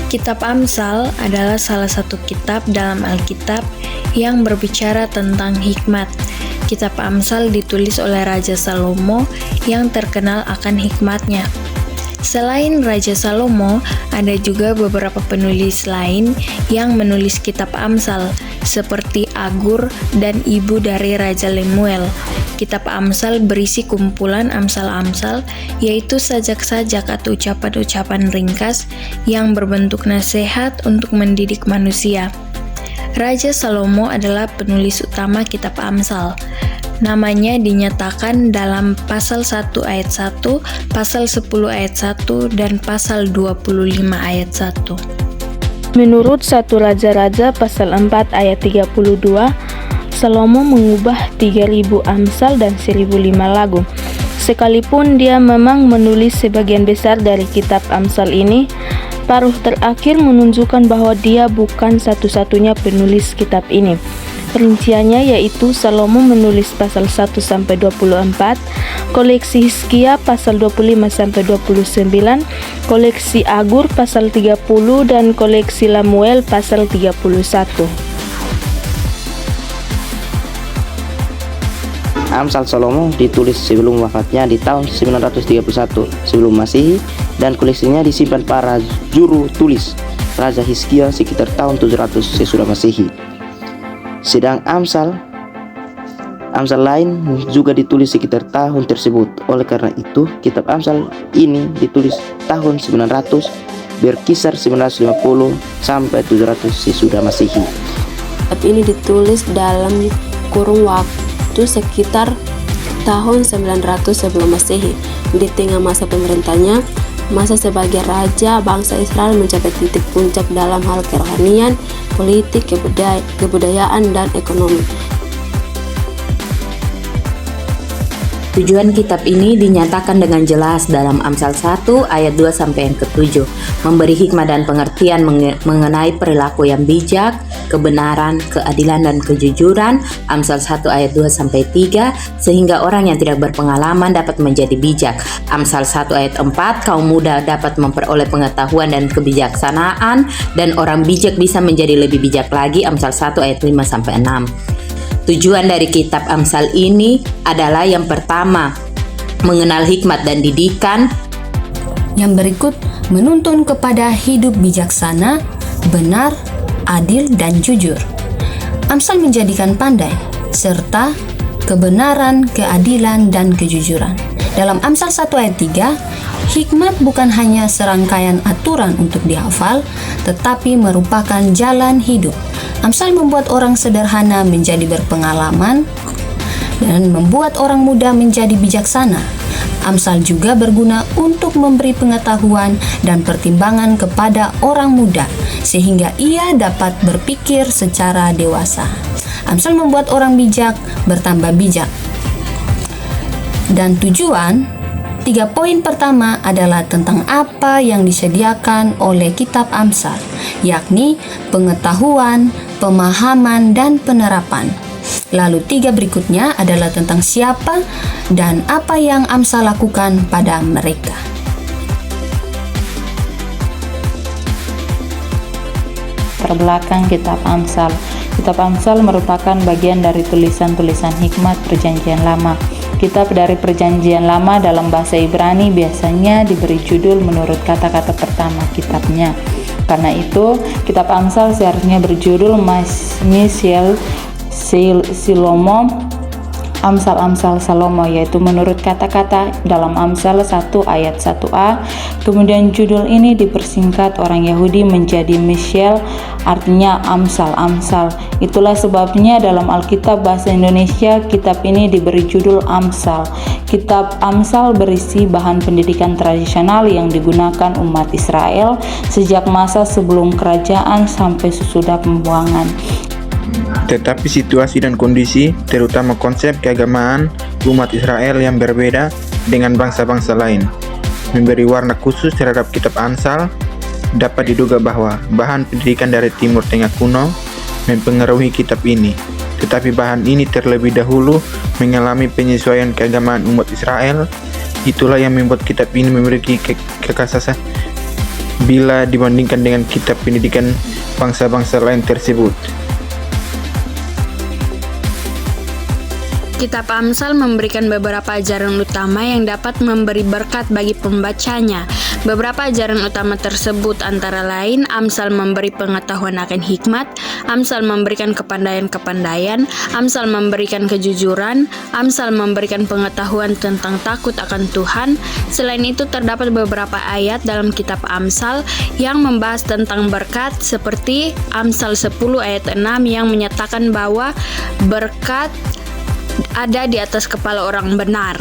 Kitab Amsal adalah salah satu kitab dalam Alkitab yang berbicara tentang hikmat. Kitab Amsal ditulis oleh Raja Salomo yang terkenal akan hikmatnya. Selain Raja Salomo, ada juga beberapa penulis lain yang menulis kitab Amsal, seperti Agur dan ibu dari Raja Lemuel. Kitab Amsal berisi kumpulan amsal-amsal, yaitu sajak-sajak atau ucapan-ucapan ringkas yang berbentuk nasihat untuk mendidik manusia. Raja Salomo adalah penulis utama kitab Amsal. Namanya dinyatakan dalam pasal 1 ayat 1, pasal 10 ayat 1, dan pasal 25 ayat 1. Menurut 1 Raja-Raja pasal 4 ayat 32, Salomo mengubah 3.000 amsal dan 1.005 lagu. Sekalipun dia memang menulis sebagian besar dari kitab Amsal ini, paruh terakhir menunjukkan bahwa dia bukan satu-satunya penulis kitab ini. Rinciannya yaitu Salomo menulis pasal 1-24, koleksi Hizkia pasal 25-29, koleksi Agur pasal 30, dan koleksi Lemuel pasal 31. Amsal Salomo ditulis sebelum wafatnya di tahun 931 sebelum Masehi, dan koleksinya disimpan para juru tulis Raja Hizkia sekitar tahun 700 sesudah Masehi. Sedang Amsal lain juga ditulis sekitar tahun tersebut. Oleh karena itu, kitab Amsal ini ditulis tahun 900, berkisar 950 sampai 700 sesudah Masehi. Kitab ini ditulis dalam kurun waktu sekitar tahun 900 sebelum Masehi. Di tengah masa pemerintahnya, masa sebagai raja, bangsa Israel mencapai titik puncak dalam hal kerohanian, politik, kebudayaan, dan ekonomi. Tujuan kitab ini dinyatakan dengan jelas dalam Amsal 1 ayat 2 sampai yang ke-7, memberi hikmat dan pengertian mengenai perilaku yang bijak, kebenaran, keadilan, dan kejujuran. Amsal 1 ayat 2 sampai 3, sehingga orang yang tidak berpengalaman dapat menjadi bijak. Amsal 1 ayat 4, kaum muda dapat memperoleh pengetahuan dan kebijaksanaan, dan orang bijak bisa menjadi lebih bijak lagi. Amsal 1 ayat 5 sampai 6. Tujuan dari kitab Amsal ini adalah yang pertama, mengenal hikmat dan didikan. Yang berikut, menuntun kepada hidup bijaksana, benar, adil, dan jujur. Amsal menjadikan pandai, serta kebenaran, keadilan, dan kejujuran. Dalam Amsal 1 ayat 3, hikmat bukan hanya serangkaian aturan untuk dihafal, tetapi merupakan jalan hidup. Amsal membuat orang sederhana menjadi berpengalaman dan membuat orang muda menjadi bijaksana. Amsal juga berguna untuk memberi pengetahuan dan pertimbangan kepada orang muda, sehingga ia dapat berpikir secara dewasa. Amsal membuat orang bijak bertambah bijak. Dan tujuan, 3 poin pertama adalah tentang apa yang disediakan oleh kitab Amsal, yakni pengetahuan, pemahaman, dan penerapan. Lalu 3 berikutnya adalah tentang siapa dan apa yang Amsal lakukan pada mereka. Terbelakang kitab Amsal. Kitab Amsal merupakan bagian dari tulisan-tulisan hikmat Perjanjian Lama. Kitab dari Perjanjian Lama dalam bahasa Ibrani biasanya diberi judul menurut kata-kata pertama kitabnya. Karena itu, kitab Amsal seharusnya berjudul Misiel Silomo, Amsal-Amsal Salomo, yaitu menurut kata-kata dalam Amsal 1 ayat 1a. Kemudian judul ini dipersingkat orang Yahudi menjadi Misiel, artinya Amsal-Amsal. Itulah sebabnya dalam Alkitab bahasa Indonesia kitab ini diberi judul Amsal. Kitab Amsal berisi bahan pendidikan tradisional yang digunakan umat Israel sejak masa sebelum kerajaan sampai sesudah pembuangan. Tetapi situasi dan kondisi, terutama konsep keagamaan umat Israel yang berbeda dengan bangsa-bangsa lain, memberi warna khusus terhadap kitab Amsal. Dapat diduga bahwa bahan pendidikan dari Timur Tengah kuno mempengaruhi kitab ini, tetapi bahan ini terlebih dahulu mengalami penyesuaian keagamaan umat Israel. Itulah yang membuat kitab ini memiliki kekhasan bila dibandingkan dengan kitab pendidikan bangsa-bangsa lain tersebut. Kitab Amsal memberikan beberapa ajaran utama yang dapat memberi berkat bagi pembacanya. Beberapa ajaran utama tersebut antara lain Amsal memberi pengetahuan akan hikmat, Amsal memberikan kepandaian-kepandaian, Amsal memberikan kejujuran, Amsal memberikan pengetahuan tentang takut akan Tuhan. Selain itu terdapat beberapa ayat dalam kitab Amsal yang membahas tentang berkat seperti Amsal 10 ayat 6 yang menyatakan bahwa berkat ada di atas kepala orang benar.